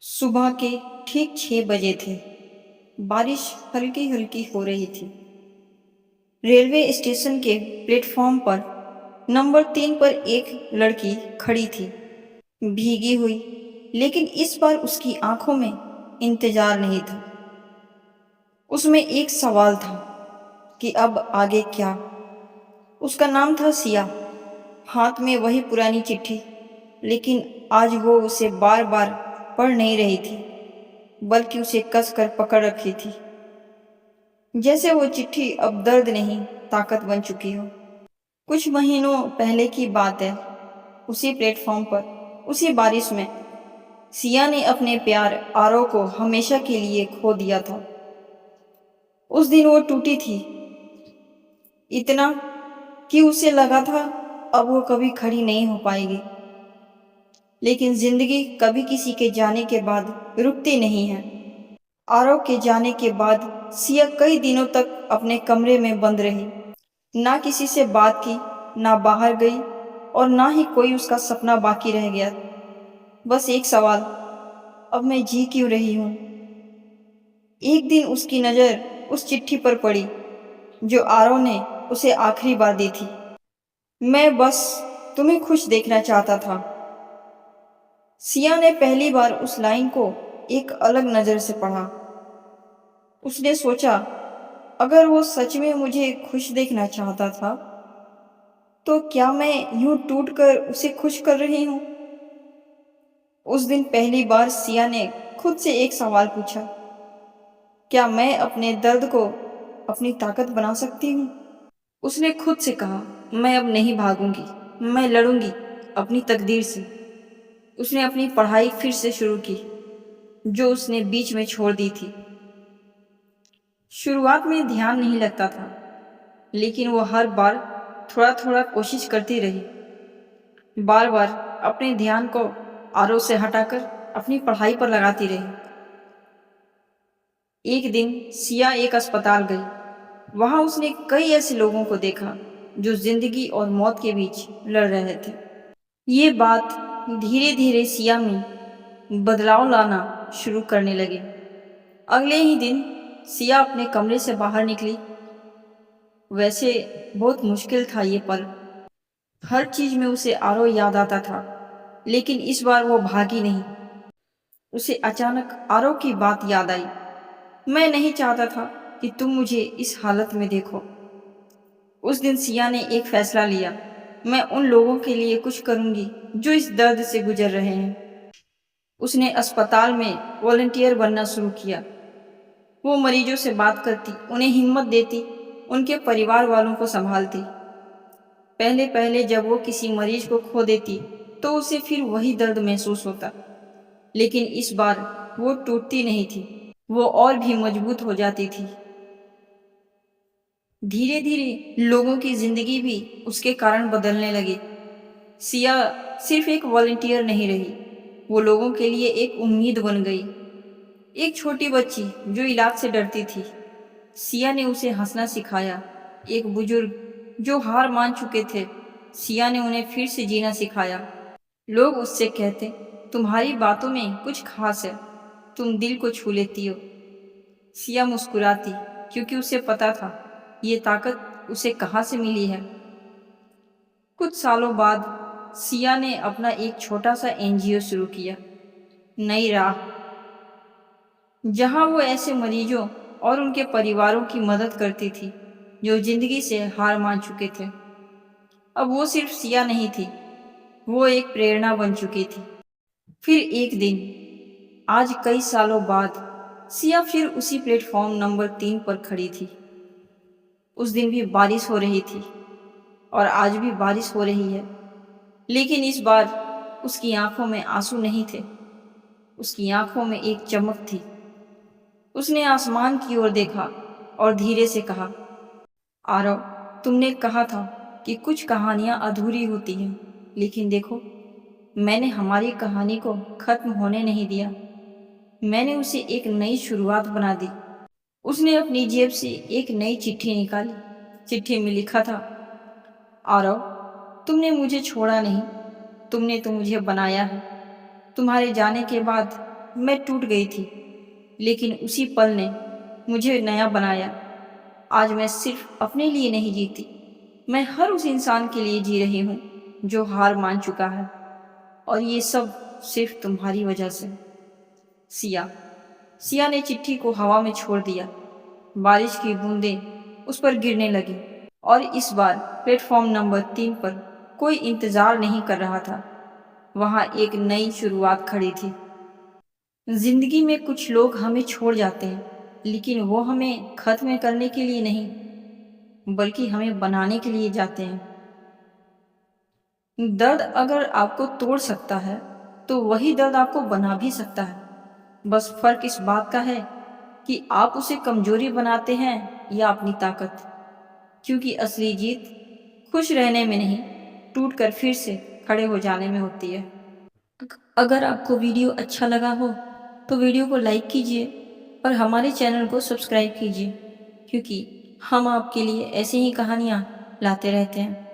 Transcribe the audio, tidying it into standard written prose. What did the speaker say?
सुबह के ठीक 6 बजे थे। बारिश हल्की हल्की हो रही थी। रेलवे स्टेशन के प्लेटफॉर्म पर नंबर 3 पर एक लड़की खड़ी थी, भीगी हुई, लेकिन इस बार उसकी आंखों में इंतजार नहीं था। उसमें एक सवाल था कि अब आगे क्या। उसका नाम था सिया। हाथ में वही पुरानी चिट्ठी, लेकिन आज वो उसे बार बार पढ़ नहीं रही थी, बल्कि उसे कस कर पकड़ रखी थी, जैसे वो चिट्ठी अब दर्द नहीं ताकत बन चुकी हो। कुछ महीनों पहले की बात है। उसी प्लेटफॉर्म पर, उसी बारिश में, सिया ने अपने प्यार आरो को हमेशा के लिए खो दिया था। उस दिन वो टूटी थी, इतना कि उसे लगा था अब वो कभी खड़ी नहीं हो पाएगी। लेकिन जिंदगी कभी किसी के जाने के बाद रुकती नहीं है। आरव के जाने के बाद सिया कई दिनों तक अपने कमरे में बंद रही। ना किसी से बात की, ना बाहर गई, और ना ही कोई उसका सपना बाकी रह गया। बस एक सवाल, अब मैं जी क्यों रही हूँ। एक दिन उसकी नज़र उस चिट्ठी पर पड़ी जो आरव ने उसे आखिरी बार दी थी। मैं बस तुम्हें खुश देखना चाहता था। सिया ने पहली बार उस लाइन को एक अलग नज़र से पढ़ा। उसने सोचा, अगर वो सच में मुझे खुश देखना चाहता था, तो क्या मैं यूं टूट कर उसे खुश कर रही हूं। उस दिन पहली बार सिया ने खुद से एक सवाल पूछा, क्या मैं अपने दर्द को अपनी ताकत बना सकती हूँ। उसने खुद से कहा, मैं अब नहीं भागूंगी, मैं लड़ूंगी अपनी तकदीर से। उसने अपनी पढ़ाई फिर से शुरू की, जो उसने बीच में छोड़ दी थी। शुरुआत में ध्यान नहीं लगता था, लेकिन वो हर बार थोड़ा थोड़ा कोशिश करती रही। बार बार अपने ध्यान को आरव से हटाकर अपनी पढ़ाई पर लगाती रही। एक दिन सिया एक अस्पताल गई। वहां उसने कई ऐसे लोगों को देखा जो जिंदगी और मौत के बीच लड़ रहे थे। ये बात धीरे धीरे सिया में बदलाव लाना शुरू करने लगे। अगले ही दिन सिया अपने कमरे से बाहर निकली। वैसे बहुत मुश्किल था ये पल। हर चीज में उसे आरव याद आता था, लेकिन इस बार वो भागी नहीं। उसे अचानक आरव की बात याद आई। मैं नहीं चाहता था कि तुम मुझे इस हालत में देखो। उस दिन सिया ने एक फैसला लिया, मैं उन लोगों के लिए कुछ करूंगी जो इस दर्द से गुजर रहे हैं। उसने अस्पताल में वॉलंटियर बनना शुरू किया। वो मरीजों से बात करती, उन्हें हिम्मत देती, उनके परिवार वालों को संभालती। पहले पहले जब वो किसी मरीज को खो देती, तो उसे फिर वही दर्द महसूस होता। लेकिन इस बार वो टूटती नहीं थी, वो और भी मजबूत हो जाती थी। धीरे धीरे लोगों की जिंदगी भी उसके कारण बदलने लगी। सिया सिर्फ एक वॉलंटियर नहीं रही, वो लोगों के लिए एक उम्मीद बन गई। एक छोटी बच्ची जो इलाज से डरती थी, सिया ने उसे हंसना सिखाया। एक बुजुर्ग जो हार मान चुके थे, सिया ने उन्हें फिर से जीना सिखाया। लोग उससे कहते, तुम्हारी बातों में कुछ खास है, तुम दिल को छू लेती हो। सिया मुस्कुराती, क्योंकि उसे पता था ये ताकत उसे कहाँ से मिली है। कुछ सालों बाद सिया ने अपना एक छोटा सा एनजीओ शुरू किया, नई राह, जहां वो ऐसे मरीजों और उनके परिवारों की मदद करती थी जो जिंदगी से हार मान चुके थे। अब वो सिर्फ सिया नहीं थी, वो एक प्रेरणा बन चुकी थी। फिर एक दिन, आज कई सालों बाद, सिया फिर उसी प्लेटफॉर्म नंबर 3 पर खड़ी थी। उस दिन भी बारिश हो रही थी, और आज भी बारिश हो रही है। लेकिन इस बार उसकी आंखों में आंसू नहीं थे, उसकी आंखों में एक चमक थी। उसने आसमान की ओर देखा और धीरे से कहा, आरव, तुमने कहा था कि कुछ कहानियां अधूरी होती हैं, लेकिन देखो, मैंने हमारी कहानी को खत्म होने नहीं दिया। मैंने उसे एक नई शुरुआत बना दी। उसने अपनी जेब से एक नई चिट्ठी निकाली। चिट्ठी में लिखा था, आरव, तुमने मुझे छोड़ा नहीं, तुमने तो मुझे बनाया है। तुम्हारे जाने के बाद मैं टूट गई थी, लेकिन उसी पल ने मुझे नया बनाया। आज मैं सिर्फ अपने लिए नहीं जीती, मैं हर उस इंसान के लिए जी रही हूँ जो हार मान चुका है, और ये सब सिर्फ तुम्हारी वजह से। सिया। सिया ने चिट्ठी को हवा में छोड़ दिया। बारिश की बूंदें उस पर गिरने लगी, और इस बार प्लेटफॉर्म नंबर 3 पर कोई इंतजार नहीं कर रहा था। वहां एक नई शुरुआत खड़ी थी। जिंदगी में कुछ लोग हमें छोड़ जाते हैं, लेकिन वो हमें खत्म करने के लिए नहीं, बल्कि हमें बनाने के लिए जाते हैं। दर्द अगर आपको तोड़ सकता है, तो वही दर्द आपको बना भी सकता है। बस फर्क इस बात का है कि आप उसे कमजोरी बनाते हैं या अपनी ताकत। क्योंकि असली जीत खुश रहने में नहीं, टूटकर फिर से खड़े हो जाने में होती है। अगर आपको वीडियो अच्छा लगा हो तो वीडियो को लाइक कीजिए और हमारे चैनल को सब्सक्राइब कीजिए, क्योंकि हम आपके लिए ऐसे ही कहानियाँ लाते रहते हैं।